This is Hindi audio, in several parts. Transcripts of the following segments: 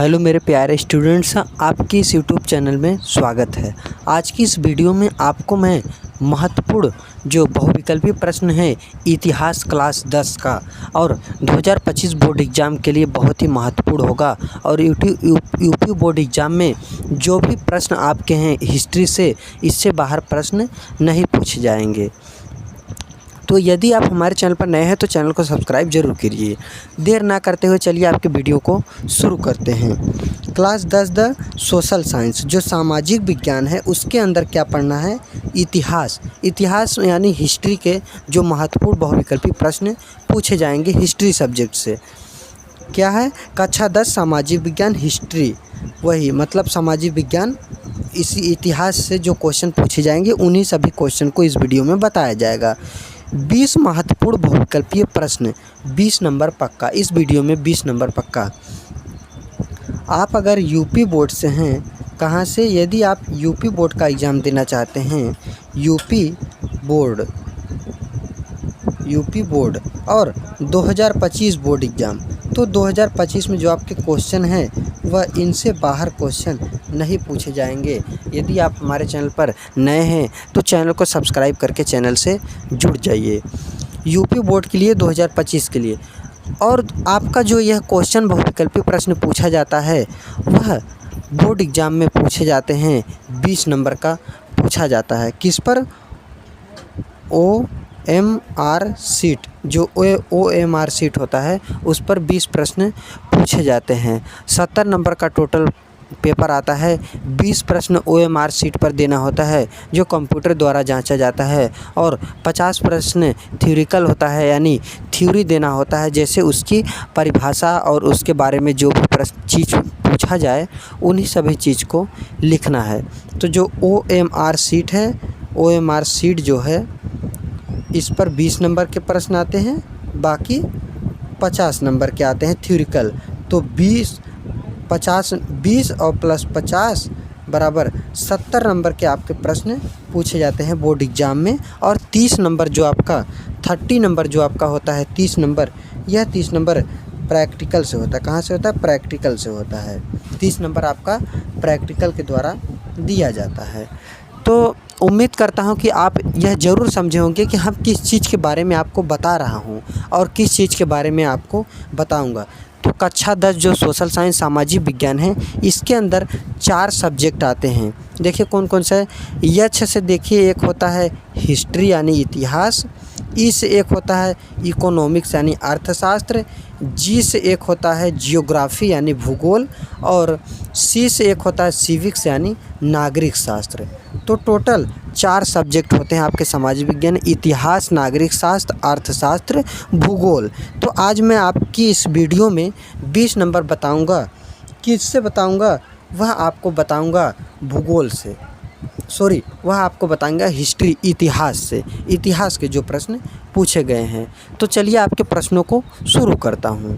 हेलो मेरे प्यारे स्टूडेंट्स, आपके इस यूट्यूब चैनल में स्वागत है। आज की इस वीडियो में आपको मैं महत्वपूर्ण जो बहुविकल्पी प्रश्न है इतिहास क्लास 10 का और 2025 बोर्ड एग्ज़ाम के लिए बहुत ही महत्वपूर्ण होगा। और यूपी बोर्ड एग्ज़ाम में जो भी प्रश्न आपके हैं हिस्ट्री से, इससे बाहर प्रश्न नहीं पूछे जाएंगे। तो यदि आप हमारे चैनल पर नए हैं तो चैनल को सब्सक्राइब जरूर करिए। देर ना करते हुए चलिए आपके वीडियो को शुरू करते हैं। क्लास 10 द सोशल साइंस जो सामाजिक विज्ञान है उसके अंदर क्या पढ़ना है? इतिहास यानी हिस्ट्री के जो महत्वपूर्ण बहुविकल्पी प्रश्न पूछे जाएंगे हिस्ट्री सब्जेक्ट से। क्या है? कक्षा 10 सामाजिक विज्ञान हिस्ट्री, वही मतलब सामाजिक विज्ञान, इसी इतिहास से जो क्वेश्चन पूछे जाएंगे उन्हीं सभी क्वेश्चन को इस वीडियो में बताया जाएगा। 20 महत्वपूर्ण बहुविकल्पीय प्रश्न, 20 नंबर पक्का। इस वीडियो में 20 नंबर पक्का। आप अगर यूपी बोर्ड से हैं, कहाँ से? यदि आप यूपी बोर्ड का एग्ज़ाम देना चाहते हैं, यूपी बोर्ड और 2025 बोर्ड एग्ज़ाम, तो 2025 में जो आपके क्वेश्चन हैं वह इनसे बाहर क्वेश्चन नहीं पूछे जाएंगे। यदि आप हमारे चैनल पर नए हैं तो चैनल को सब्सक्राइब करके चैनल से जुड़ जाइए। यूपी बोर्ड के लिए 2025 के लिए। और आपका जो यह क्वेश्चन बहुविकल्पी प्रश्न पूछा जाता है वह बोर्ड एग्ज़ाम में पूछे जाते हैं। 20 नंबर का पूछा जाता है। किस पर? OMR सीट, जो OMR सीट होता है उस पर 20 प्रश्न पूछे जाते हैं। 70 नंबर का टोटल पेपर आता है। 20 प्रश्न OMR सीट पर देना होता है जो कंप्यूटर द्वारा जांचा जाता है, और 50 प्रश्न थ्योरिकल होता है, यानी थ्योरी देना होता है, जैसे उसकी परिभाषा और उसके बारे में जो भी चीज़ पूछा जाए उन्हीं सभी चीज़ को लिखना है। तो जो OMR सीट है, OMR सीट जो है इस पर 20 नंबर के प्रश्न आते हैं, बाकी 50 नंबर के आते हैं थ्योरिकल। तो 20 और प्लस 50 बराबर 70 नंबर के आपके प्रश्न पूछे जाते हैं बोर्ड एग्ज़ाम में। और 30 नंबर जो आपका 30 नंबर जो आपका होता है 30 नंबर, यह 30 नंबर प्रैक्टिकल से होता है। कहाँ से होता है? प्रैक्टिकल से होता है। 30 नंबर आपका प्रैक्टिकल के द्वारा दिया जाता है। तो उम्मीद करता हूं कि आप यह ज़रूर समझे होंगे कि हम किस चीज़ के बारे में आपको बता रहा हूं और किस चीज़ के बारे में आपको बताऊंगा। तो कक्षा 10 जो सोशल साइंस सामाजिक विज्ञान है, इसके अंदर 4 सब्जेक्ट आते हैं। देखिए कौन कौन सा है। यक्ष से देखिए एक होता है हिस्ट्री यानी इतिहास, ई से एक होता है इकोनॉमिक्स यानी अर्थशास्त्र, जी से एक होता है जियोग्राफी यानी भूगोल, और सी से एक होता है सिविक्स यानी नागरिक शास्त्र। तो टोटल 4 सब्जेक्ट होते हैं आपके सामाजिक विज्ञान: इतिहास, नागरिक शास्त्र, अर्थशास्त्र, भूगोल। तो आज मैं आपकी इस वीडियो में 20 नंबर बताऊंगा। किससे बताऊंगा? वह आपको बताऊंगा भूगोल से, वह आपको बताएंगे हिस्ट्री, इतिहास से, इतिहास के जो प्रश्न पूछे गए हैं। तो चलिए आपके प्रश्नों को शुरू करता हूँ।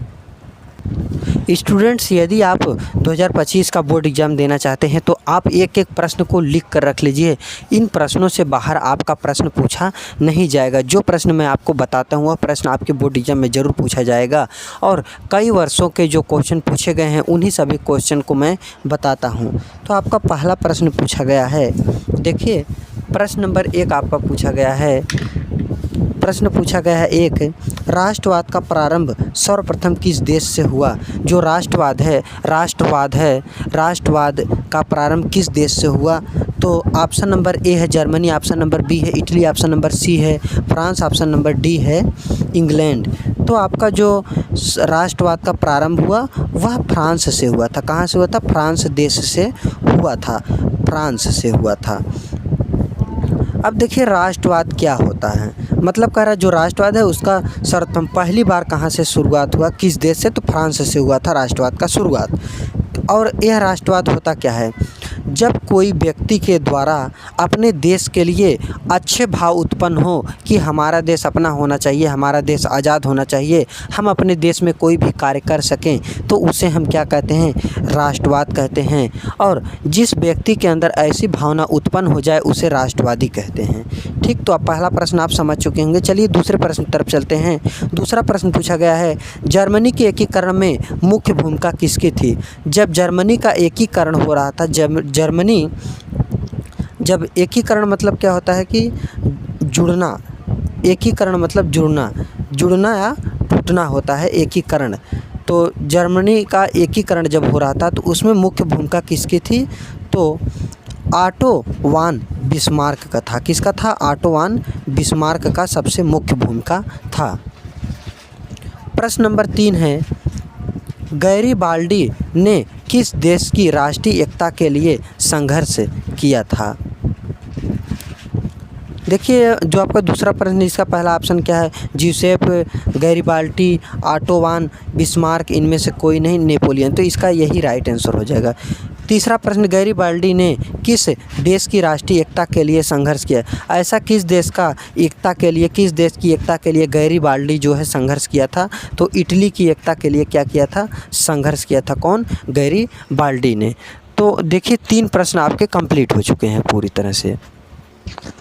स्टूडेंट्स, यदि आप 2025 का बोर्ड एग्ज़ाम देना चाहते हैं तो आप एक एक प्रश्न को लिख कर रख लीजिए। इन प्रश्नों से बाहर आपका प्रश्न पूछा नहीं जाएगा। जो प्रश्न मैं आपको बताता हूँ वह प्रश्न आपके बोर्ड एग्ज़ाम में ज़रूर पूछा जाएगा, और कई वर्षों के जो क्वेश्चन पूछे गए हैं उन्हीं सभी क्वेश्चन को मैं बताता हूँ। तो आपका पहला प्रश्न पूछा गया है, देखिए प्रश्न नंबर 1 आपका पूछा गया है। प्रश्न पूछा गया है एक, राष्ट्रवाद का प्रारंभ सर्वप्रथम किस देश से हुआ? जो राष्ट्रवाद है, राष्ट्रवाद का प्रारंभ किस देश से हुआ? तो ऑप्शन नंबर ए है जर्मनी, ऑप्शन नंबर बी है इटली, ऑप्शन नंबर सी है फ्रांस, ऑप्शन नंबर डी है इंग्लैंड। तो आपका जो राष्ट्रवाद का प्रारंभ हुआ वह फ्रांस से हुआ था। कहाँ से हुआ था? फ्रांस देश से हुआ था, फ्रांस से हुआ था। अब देखिए राष्ट्रवाद क्या होता है, मतलब कह रहा है जो राष्ट्रवाद है उसका सर्वप्रथम पहली बार कहाँ से शुरुआत हुआ, किस देश से? तो फ्रांस से हुआ था राष्ट्रवाद का शुरुआत। और यह राष्ट्रवाद होता क्या है? जब कोई व्यक्ति के द्वारा अपने देश के लिए अच्छे भाव उत्पन्न हो कि हमारा देश अपना होना चाहिए, हमारा देश आज़ाद होना चाहिए, हम अपने देश में कोई भी कार्य कर सकें, तो उसे हम क्या कहते हैं, राष्ट्रवाद कहते हैं। और जिस व्यक्ति के अंदर ऐसी भावना उत्पन्न हो जाए उसे राष्ट्रवादी कहते हैं। ठीक, तो अब पहला प्रश्न आप समझ चुके होंगे। चलिए दूसरे प्रश्न की तरफ चलते हैं। दूसरा प्रश्न पूछा गया है, जर्मनी के एकीकरण में मुख्य भूमिका किसकी थी? जब जर्मनी का एकीकरण हो रहा था, जब एकीकरण मतलब क्या होता है कि जुड़ना, एकीकरण मतलब जुड़ना या टूटना होता है एकीकरण। तो जर्मनी का एकीकरण जब हो रहा था तो उसमें मुख्य भूमिका किसकी थी? तो ऑटो वान बिस्मार्क का था। किसका था? ऑटो वान बिस्मार्क का सबसे मुख्य भूमिका था। प्रश्न नंबर 3 है, गैरीबाल्डी ने किस देश की राष्ट्रीय एकता के लिए संघर्ष किया था? देखिए, जो आपका दूसरा प्रश्न, इसका पहला ऑप्शन क्या है? ज्यूसेप गैरीबाल्डी, ऑटो वान बिस्मार्क, इनमें से कोई नहीं, नेपोलियन। तो इसका यही राइट आंसर हो जाएगा। तीसरा प्रश्न, गैरीबाल्डी ने किस देश की राष्ट्रीय एकता के लिए संघर्ष किया? ऐसा किस देश की एकता के लिए गैरीबाल्डी जो है संघर्ष किया था? तो इटली की एकता के लिए क्या किया था? संघर्ष किया था। कौन? गैरीबाल्डी ने। तो देखिए 3 प्रश्न आपके कंप्लीट हो चुके हैं पूरी तरह से।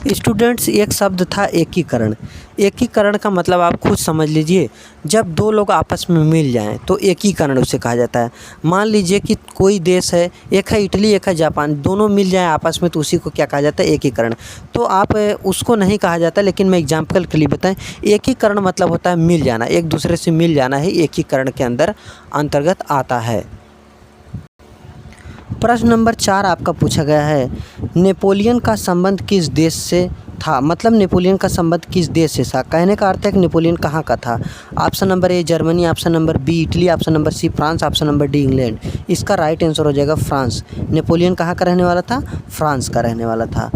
स्टूडेंट्स, एक शब्द था एकीकरण। एकीकरण का मतलब आप खुद समझ लीजिए, जब 2 लोग आपस में मिल जाएं तो एकीकरण उसे कहा जाता है। मान लीजिए कि कोई देश है, एक है इटली एक है जापान, दोनों मिल जाएं आपस में तो उसी को क्या कहा जाता है? एकीकरण। तो आप उसको नहीं कहा जाता, लेकिन मैं एग्जाम्पल के लिए बताएं, एकीकरण मतलब होता है मिल जाना, एक दूसरे से मिल जाना ही एकीकरण के अंतर्गत आता है। प्रश्न नंबर 4 आपका पूछा गया है, नेपोलियन का संबंध किस देश से था? मतलब नेपोलियन का संबंध किस देश से था? कहने का अर्थ है कि नेपोलियन कहाँ का था? Option number A Germany, option number B Italy, option number C France, option number D England. इसका राइट आंसर हो जाएगा फ्रांस। नेपोलियन कहाँ का रहने वाला था? फ्रांस का रहने वाला था।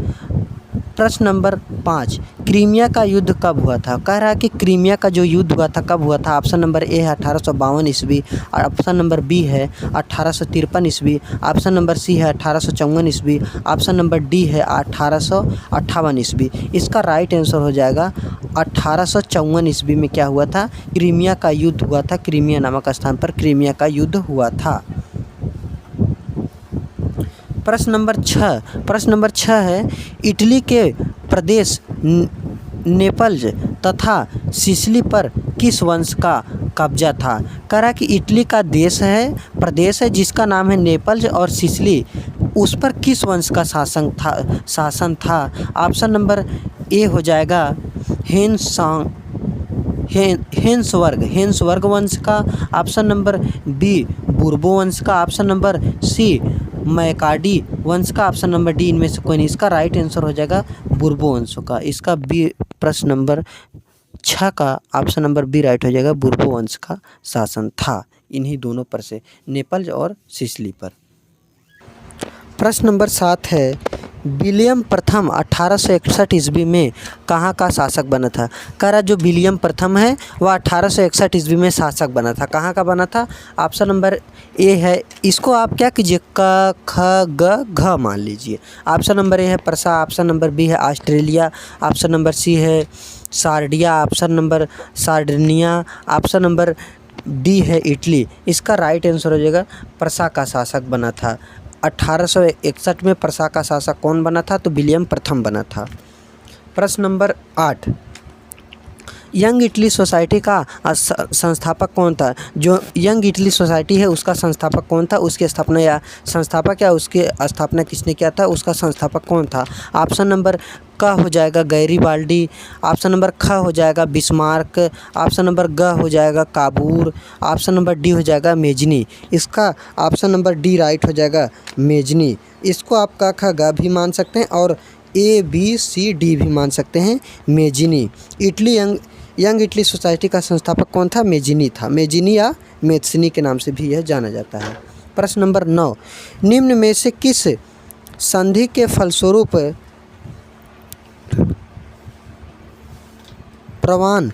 प्रश्न नंबर 5, क्रीमिया का युद्ध कब हुआ था? कह रहा है कि क्रीमिया का जो युद्ध हुआ था कब हुआ था? ऑप्शन नंबर ए है 1852 ईस्वी, ऑप्शन नंबर बी है 1853 ईस्वी, ऑप्शन नंबर सी है 1854 ईस्वी, ऑप्शन नंबर डी है 1858 ईस्वी। इसका राइट आंसर हो जाएगा 1854 ईस्वी में क्या हुआ था? क्रीमिया का युद्ध हुआ था। क्रीमिया नामक स्थान पर क्रीमिया का युद्ध हुआ था। प्रश्न नंबर 6 है, इटली के प्रदेश नेपल्स तथा सिसिली पर किस वंश का कब्जा था? कह रहा कि इटली का प्रदेश है जिसका नाम है नेपल्स और सिसिली, उस पर किस वंश का शासन था? ऑप्शन नंबर ए हो जाएगा हेंसवर्ग वंश का, ऑप्शन नंबर बी बुर्बो वंश का, ऑप्शन नंबर सी मैकाडी वंश का, ऑप्शन नंबर डी इनमें से कोई नहीं। इसका राइट आंसर हो जाएगा बुर्बो वंश का। इसका बी, प्रश्न नंबर 6 का ऑप्शन नंबर बी राइट हो जाएगा। बुर्बो वंश का शासन था इन्हीं दोनों पर से, नेपल्स और सिसिली पर। प्रश्न नंबर 7 है, विलियम प्रथम 1861 ईस्वी में कहाँ का शासक बना था? कह रहा जो विलियम प्रथम है वह 1861 ईस्वी में शासक बना था। कहाँ का बना था? ऑप्शन नंबर ए है, इसको आप क्या कीजिए, क ख ग घ मान लीजिए। ऑप्शन नंबर ए है परसा, ऑप्शन नंबर बी है ऑस्ट्रेलिया, ऑप्शन नंबर सी है Sardinia, option number Sardinia, option number D है इटली। इसका राइट आंसर हो जाएगा परसा का शासक बना था। 1861 में परसा का शासक कौन बना था? तो विलियम प्रथम बना था। प्रश्न नंबर 8, यंग इटली सोसाइटी का संस्थापक कौन था? जो यंग इटली सोसाइटी है उसका संस्थापक कौन था? उसकी स्थापना या संस्थापक या उसकी स्थापना किसने किया था? उसका संस्थापक कौन था? ऑप्शन नंबर क हो जाएगा गैरीबाल्डी, ऑप्शन नंबर ख हो जाएगा बिस्मार्क, ऑप्शन नंबर ग हो जाएगा काबूर, ऑप्शन नंबर डी हो जाएगा मेजनी। इसका ऑप्शन नंबर डी राइट हो जाएगा मेजनी। इसको आप क ख ग भी मान सकते हैं और ए बी सी डी भी मान सकते हैं। मेजनी। यंग इटली सोसाइटी का संस्थापक कौन था? मेजनी था। मेजनी या मेत्सनी के नाम से भी यह जाना जाता है। प्रश्न नंबर 9, निम्न में से किस संधि के फलस्वरूप परवान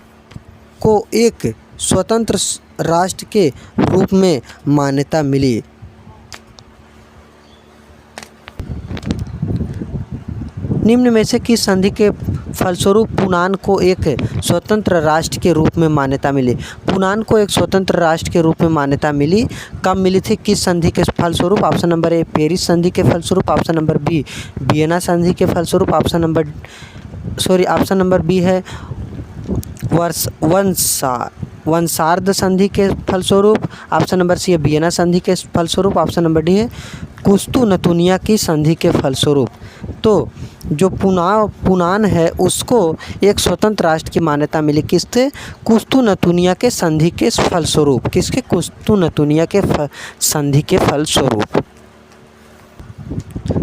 को एक स्वतंत्र राष्ट्र के रूप में मान्यता मिली? निम्न में से किस संधि के फलस्वरूप पुनान को एक स्वतंत्र राष्ट्र के रूप में मान्यता मिली? पुनान को एक स्वतंत्र राष्ट्र के रूप में मान्यता मिली, कब मिली थी, किस संधि के फलस्वरूप? ऑप्शन नंबर ए पेरिस संधि के फलस्वरूप, ऑप्शन नंबर बी वियना संधि के फलस्वरूप, ऑप्शन नंबर बी है वंशार्ध संधि के फलस्वरूप, ऑप्शन नंबर सी है वियना संधि के फलस्वरूप, ऑप्शन नंबर डी है कुस्तुनतुनिया की संधि के फलस्वरूप। तो जो पुनान है उसको एक स्वतंत्र राष्ट्र की मान्यता मिली किससे? कुस्तुनतुनिया के संधि के फलस्वरूप। किसके? कुस्तुनतुनिया के संधि के फलस्वरूप।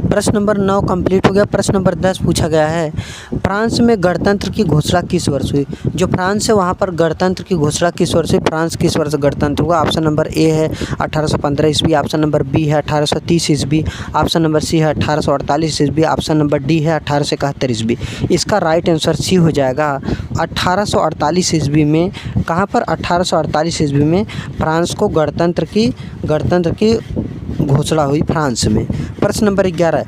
प्रश्न नंबर 9 कंप्लीट हो गया। प्रश्न नंबर 10 पूछा गया है, फ्रांस में गणतंत्र की घोषणा किस वर्ष हुई? जो फ्रांस है वहाँ पर गणतंत्र की घोषणा किस वर्ष हुई? फ्रांस किस वर्ष गणतंत्र हुआ? ऑप्शन नंबर ए है 1815 ईस्वी, ऑप्शन नंबर बी है 1830 ईस्वी, ऑप्शन नंबर सी है 1848 ईस्वी, ऑप्शन नंबर डी है 1871 ईस्वी। इसका राइट आंसर सी हो जाएगा 1848 ईस्वी में। कहाँ पर? 1848 ईस्वी में फ्रांस को गणतंत्र की घोषणा हुई फ्रांस में। प्रश्न नंबर 11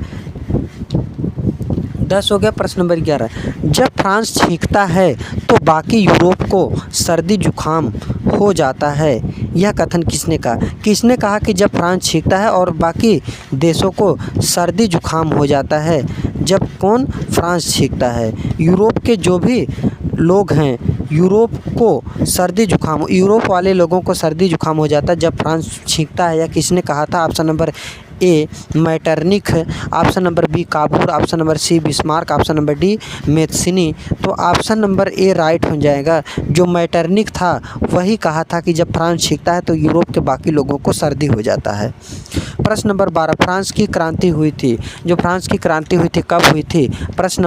10 हो गया। प्रश्न नंबर 11, जब फ्रांस छींकता है तो बाकी यूरोप को सर्दी जुकाम हो जाता है, यह कथन किसने कहा? किसने कहा कि जब फ्रांस छींकता है और बाकी देशों को सर्दी जुकाम हो जाता है? जब कौन? फ्रांस छींकता है। यूरोप के जो भी लोग हैं, यूरोप वाले लोगों को सर्दी जुकाम हो जाता है जब फ्रांस छींकता है। या किसने कहा था? Option number A Metternich, option number B Cavour, option number C Bismarck, option number D Mazzini. तो ऑप्शन नंबर ए राइट हो जाएगा। जो मैटरनिख था वही कहा था कि जब फ्रांस छींकता है तो यूरोप के बाकी लोगों को सर्दी हो जाता है। प्रश्न नंबर 12, फ्रांस की क्रांति हुई थी। जो फ्रांस की क्रांति हुई थी कब हुई थी? ऑप्शन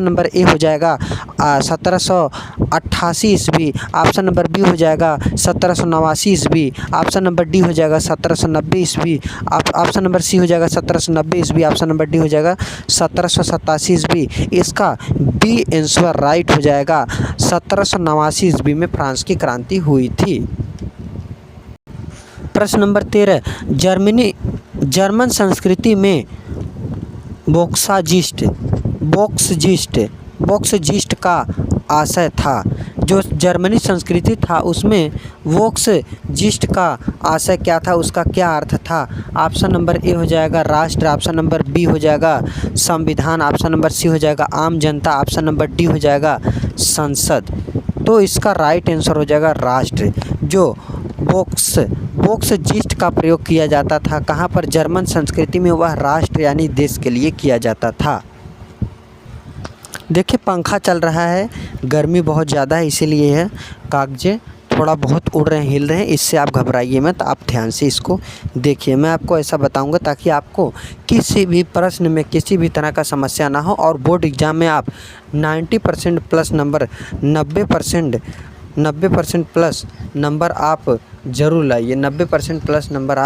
नंबर ए हो जाएगा 1788 ईस्वी, ऑप्शन नंबर बी हो जाएगा 1789 ईस्वी, ऑप्शन नंबर डी हो जाएगा 1790 ईस्वी, ऑप्शन नंबर सी हो जाएगा 1790 ईस्वी, ऑप्शन नंबर डी हो जाएगा 1787 ईस्वी। इसका बी आंसर राइट हो जाएगा 1789 ईस्वी में फ्रांस की क्रांति हुई थी। प्रश्न नंबर 13, जर्मन संस्कृति में बॉक्सजिस्ट का आशय था। जो जर्मनी संस्कृति था उसमें बॉक्सजिस्ट का आशय क्या था? उसका क्या अर्थ था? ऑप्शन नंबर ए हो जाएगा राष्ट्र, ऑप्शन नंबर बी हो जाएगा संविधान, ऑप्शन नंबर सी हो जाएगा आम जनता, ऑप्शन नंबर डी हो जाएगा संसद। तो इसका राइट आंसर हो जाएगा राष्ट्र। जो बॉक्सजिस्ट का प्रयोग किया जाता था कहाँ पर? जर्मन संस्कृति में, वह राष्ट्र यानी देश के लिए किया जाता था। देखिए पंखा चल रहा है, गर्मी बहुत ज़्यादा है इसीलिए है कागज़े थोड़ा बहुत उड़ रहे हैं, हिल रहे हैं। इससे आप घबराइए मत, आप ध्यान से इसको देखिए। मैं आपको ऐसा बताऊंगा ताकि आपको किसी भी प्रश्न में किसी भी तरह का समस्या ना हो और बोर्ड एग्ज़ाम में आप 90% प्लस नंबर 90% प्लस नंबर आप ज़रूर लाइए। 90% प्लस नंबर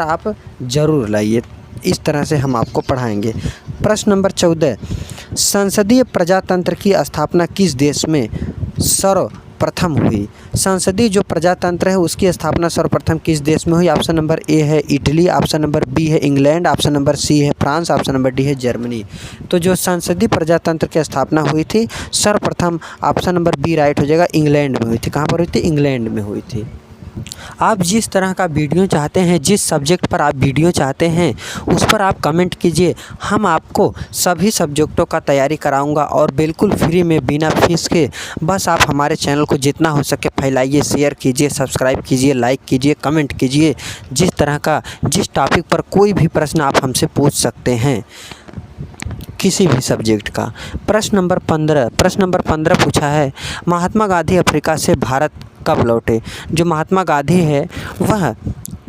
आप ज़रूर लाइए। इस तरह से हम आपको पढ़ाएंगे। प्रश्न नंबर 14, संसदीय प्रजातंत्र की स्थापना किस देश में सर्वप्रथम हुई? संसदीय जो प्रजातंत्र है उसकी स्थापना सर्वप्रथम किस देश में हुई? ऑप्शन नंबर ए है इटली, ऑप्शन नंबर बी है इंग्लैंड, ऑप्शन नंबर सी है फ्रांस, ऑप्शन नंबर डी है जर्मनी। तो जो संसदीय प्रजातंत्र की स्थापना हुई थी सर्वप्रथम, ऑप्शन नंबर बी राइट हो जाएगा, इंग्लैंड में हुई थी। कहाँ पर हुई थी? इंग्लैंड में हुई थी। आप जिस तरह का वीडियो चाहते हैं, जिस सब्जेक्ट पर आप वीडियो चाहते हैं उस पर आप कमेंट कीजिए। हम आपको सभी सब्जेक्टों का तैयारी कराऊंगा और बिल्कुल फ्री में बिना फीस के। बस आप हमारे चैनल को जितना हो सके फैलाइए, शेयर कीजिए, सब्सक्राइब कीजिए, लाइक कीजिए, कमेंट कीजिए। जिस टॉपिक पर कोई भी प्रश्न आप हमसे पूछ सकते हैं, किसी भी सब्जेक्ट का। प्रश्न नंबर 15 पूछा है, महात्मा गांधी अफ्रीका से भारत कब लौटे? जो महात्मा गांधी है वह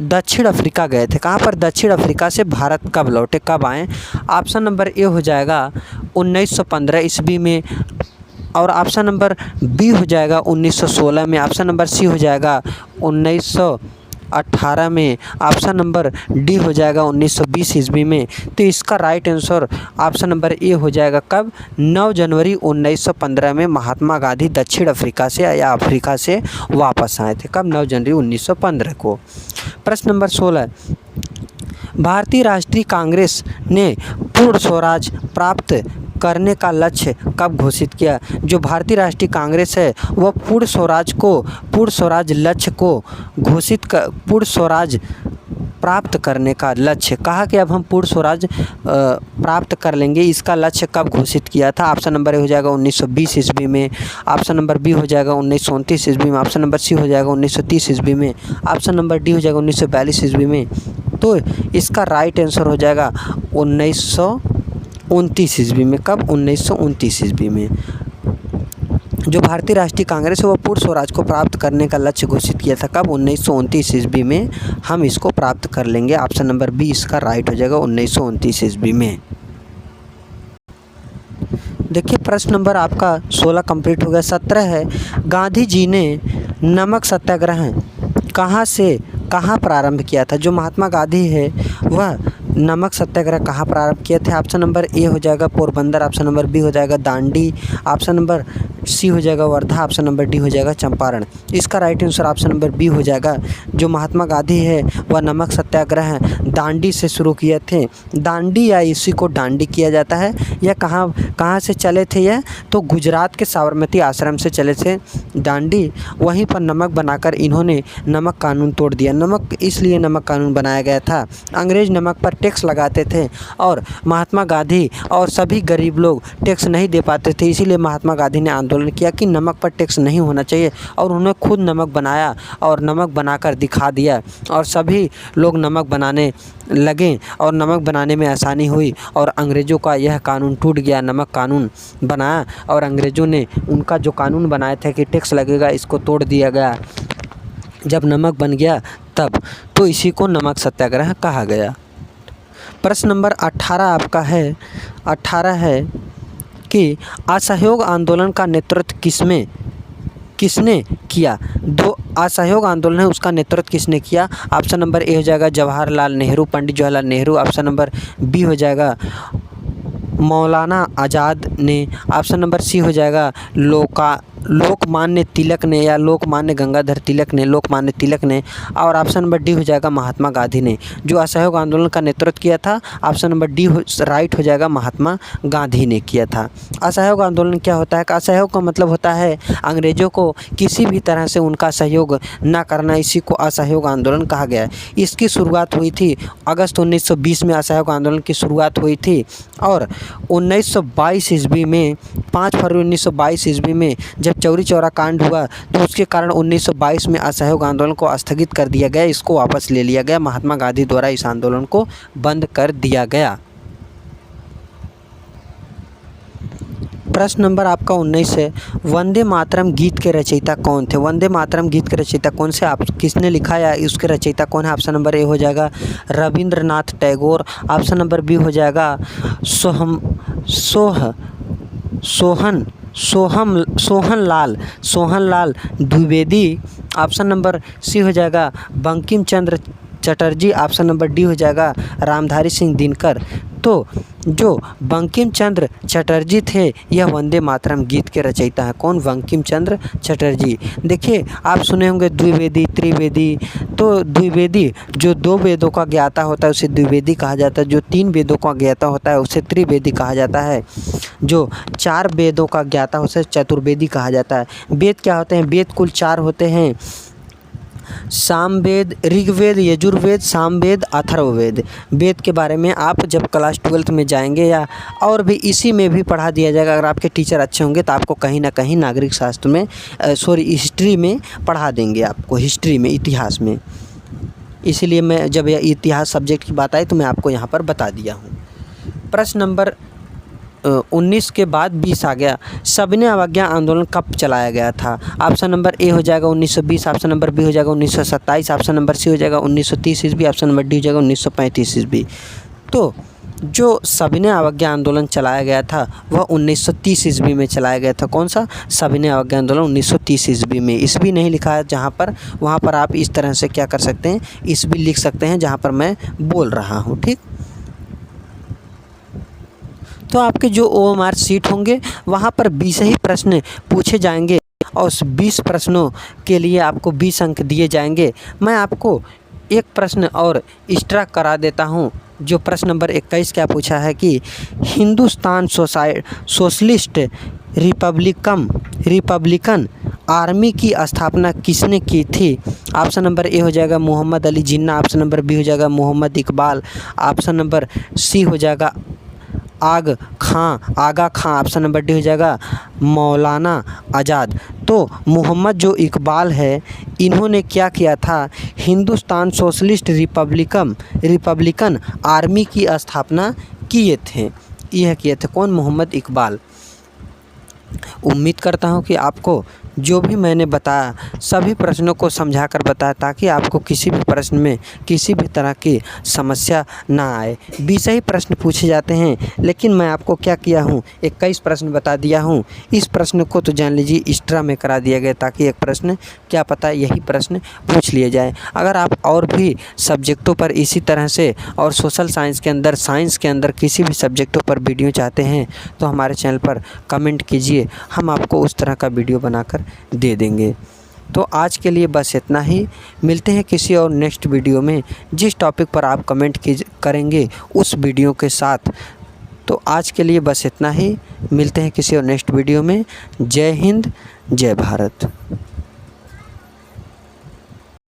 दक्षिण अफ्रीका गए थे। कहाँ पर? दक्षिण अफ्रीका से भारत कब लौटे, कब आए? ऑप्शन नंबर ए हो जाएगा 1915 ईस्वी में, और ऑप्शन नंबर बी हो जाएगा 1916 में, ऑप्शन नंबर सी हो जाएगा 1918 में, ऑप्शन नंबर डी हो जाएगा 1920 ईस्वी में। तो इसका right answer option number A हो जाएगा। कब? 9 जनवरी 1915 में महात्मा गांधी दक्षिण अफ्रीका से या अफ्रीका से वापस आए थे। कब? 9 जनवरी 1915 को। प्रश्न नंबर 16, भारतीय राष्ट्रीय कांग्रेस ने पूर्ण स्वराज प्राप्त करने का लक्ष्य कब घोषित किया? जो भारतीय राष्ट्रीय कांग्रेस है वह पूर्ण स्वराज लक्ष्य को पूर्ण स्वराज प्राप्त करने का लक्ष्य, कहा कि अब हम पूर्ण स्वराज प्राप्त कर लेंगे, इसका लक्ष्य कब घोषित किया था? ऑप्शन नंबर ए हो जाएगा 1920 ईस्वी में, ऑप्शन नंबर बी हो जाएगा 1929 ईस्वी में, ऑप्शन नंबर सी हो जाएगा 1930 ईस्वी में, ऑप्शन नंबर डी हो जाएगा 1942 ईस्वी में। तो इसका राइट आंसर हो जाएगा 1929 ईस्वी में। कब? 1929 ईस्वी में। जो भारतीय राष्ट्रीय कांग्रेस है वो पूर्ण स्वराज को प्राप्त करने का लक्ष्य घोषित किया था। कब? 1929 ईस्वी में हम इसको प्राप्त कर लेंगे। ऑप्शन नंबर बी इसका राइट हो जाएगा 1929 ईस्वी में। देखिए प्रश्न नंबर आपका 16 कंप्लीट हो गया। 17 है, गांधी जी ने नमक सत्याग्रह कहाँ प्रारंभ किया था? जो महात्मा गांधी है वह नमक सत्याग्रह कहाँ प्रारंभ किए थे? ऑप्शन नंबर ए हो जाएगा पोरबंदर, ऑप्शन नंबर बी हो जाएगा दांडी, ऑप्शन नंबर सी हो जाएगा वर्धा, ऑप्शन नंबर डी हो जाएगा चंपारण। इसका right answer option number B हो जाएगा। जो महात्मा गांधी है वह नमक सत्याग्रह दांडी से शुरू किए थे। दांडी या इसी को डांडी किया जाता है। यह कहाँ से चले थे? यह तो गुजरात के साबरमती आश्रम से चले थे दांडी। वहीं पर नमक बनाकर इन्होंने नमक कानून तोड़ दिया। नमक इसलिए नमक कानून बनाया गया था, अंग्रेज़ नमक पर टैक्स लगाते थे और महात्मा गांधी और सभी गरीब लोग टैक्स नहीं दे पाते थे, इसीलिए महात्मा गांधी ने आंदोलन किया कि नमक पर टैक्स नहीं होना चाहिए और उन्होंने खुद नमक बनाया और नमक बनाकर दिखा दिया और सभी लोग नमक बनाने लगे और नमक बनाने में आसानी हुई और अंग्रेज़ों का यह कानून टूट गया। नमक कानून बनाया और अंग्रेज़ों ने उनका जो कानून बनाया था कि टैक्स लगेगा इसको तोड़ दिया गया। जब नमक बन गया तब तो इसी को नमक सत्याग्रह कहा गया। प्रश्न नंबर 18 आपका है। 18 है कि असहयोग आंदोलन का नेतृत्व किसने किया? दो असहयोग आंदोलन है उसका नेतृत्व किसने किया? ऑप्शन नंबर ए हो जाएगा Jawaharlal Nehru, Pandit Jawaharlal Nehru, option number B हो जाएगा मौलाना आज़ाद ने, ऑप्शन नंबर सी हो जाएगा लोकमान्य तिलक ने या लोकमान्य गंगाधर तिलक ने, और ऑप्शन नंबर डी हो जाएगा महात्मा गांधी ने। जो असहयोग आंदोलन का नेतृत्व किया था ऑप्शन नंबर डी राइट हो जाएगा, महात्मा गांधी ने किया था। असहयोग आंदोलन क्या होता है? असहयोग का मतलब होता है अंग्रेज़ों को किसी भी तरह से उनका सहयोग न करना, इसी को असहयोग आंदोलन कहा गया है। इसकी शुरुआत हुई थी अगस्त 1920 में। असहयोग आंदोलन की शुरुआत हुई थी और 1922 ईस्वी में 5 फरवरी 1922 ईस्वी में जब चौरी चौरा कांड हुआ तो उसके कारण 1922 में असहयोग आंदोलन को स्थगित कर दिया गया, इसको वापस ले लिया गया। महात्मा गांधी द्वारा इस आंदोलन को बंद कर दिया गया। प्रश्न नंबर आपका 19 है, वंदे मातरम गीत के रचयिता कौन थे? वंदे मातरम गीत के रचयिता कौन से? आप किसने लिखा या उसके रचयिता कौन है? ऑप्शन नंबर ए हो जाएगा Rabindranath Tagore, option number B हो जाएगा Sohanlal Dwivedi, option number C हो जाएगा Bankim Chandra Chatterjee, option number D हो जाएगा रामधारी सिंह दिनकर। तो जो बंकिम चंद्र चटर्जी थे यह वंदे मातरम गीत के रचयिता हैं। कौन? बंकिम चंद्र चटर्जी। देखिए आप सुने होंगे द्विवेदी, त्रिवेदी। तो द्विवेदी जो 2 वेदों का ज्ञाता होता है उसे द्विवेदी कहा जाता है, जो 3 वेदों का ज्ञाता होता है उसे त्रिवेदी कहा जाता है, जो 4 वेदों का ज्ञाता होता है चतुर्वेदी कहा जाता है। वेद क्या होते हैं? वेद कुल 4 होते हैं, सामवेद, ऋग्वेद, यजुर्वेद, सामवेद, अथर्ववेद। वेद के बारे में आप जब क्लास 12th में जाएंगे या और भी इसी में भी पढ़ा दिया जाएगा। अगर आपके टीचर अच्छे होंगे तो आपको कहीं ना कहीं नागरिक शास्त्र में हिस्ट्री में पढ़ा देंगे, आपको हिस्ट्री में, इतिहास में। इसीलिए मैं जब यह इतिहास सब्जेक्ट की बात आई तो मैं आपको यहाँ पर बता दिया हूँ। प्रश्न नंबर 19 के बाद 20 आ गया। सविनय अवज्ञा आंदोलन कब चलाया गया था? ऑप्शन नंबर ए हो जाएगा 1920, ऑप्शन नंबर बी हो जाएगा 1927, ऑप्शन नंबर सी हो जाएगा 1930 ईस्वी, ऑप्शन नंबर डी हो जाएगा 1935 ईस्वी। तो जो सविनय अवज्ञा आंदोलन चलाया गया था वह 1930 ईस्वी में चलाया गया था। कौन सा? सविनय अवज्ञा आंदोलन 1930 ईस्वी में। ईस्वी नहीं लिखा है जहाँ पर, वहाँ पर आप इस तरह से क्या कर सकते हैं, ईस्वी लिख सकते हैं जहाँ पर मैं बोल रहा हूँ। ठीक, तो आपके जो OMR सीट होंगे वहाँ पर 20 ही प्रश्न पूछे जाएंगे और उस 20 प्रश्नों के लिए आपको 20 अंक दिए जाएंगे। मैं आपको एक प्रश्न और एक्स्ट्रा करा देता हूँ। जो प्रश्न नंबर 21 क्या पूछा है कि हिंदुस्तान सोशलिस्ट रिपब्लिकन आर्मी की स्थापना किसने की थी? ऑप्शन नंबर ए हो जाएगा Mohammad Ali Jinnah, option number B हो जाएगा Mohammad Iqbal, option number C हो जाएगा Aga Khan, option number D हो जाएगा मौलाना आज़ाद। तो मोहम्मद जो इकबाल है, इन्होंने क्या किया था, हिंदुस्तान सोशलिस्ट रिपब्लिकन आर्मी की स्थापना किए थे। यह किए थे कौन? मोहम्मद इकबाल। उम्मीद करता हूँ कि आपको जो भी मैंने बताया सभी प्रश्नों को समझाकर बताया, ताकि आपको किसी भी प्रश्न में किसी भी तरह की समस्या ना आए। 20 ही प्रश्न पूछे जाते हैं, लेकिन मैं आपको क्या किया हूँ, 21 प्रश्न बता दिया हूँ। इस प्रश्न को तो जान लीजिए एक्स्ट्रा में करा दिया गया, ताकि एक प्रश्न क्या पता यही प्रश्न पूछ लिए जाए। अगर आप और भी सब्जेक्टों पर इसी तरह से और सोशल साइंस के अंदर किसी भी सब्जेक्टों पर वीडियो चाहते हैं तो हमारे चैनल पर कमेंट कीजिए, हम आपको उस तरह का वीडियो बनाकर दे देंगे। तो आज के लिए बस इतना ही। मिलते हैं किसी और नेक्स्ट वीडियो में, जिस टॉपिक पर आप कमेंट करेंगे उस वीडियो के साथ। तो आज के लिए बस इतना ही। मिलते हैं किसी और नेक्स्ट वीडियो में। जय हिंद, जय भारत।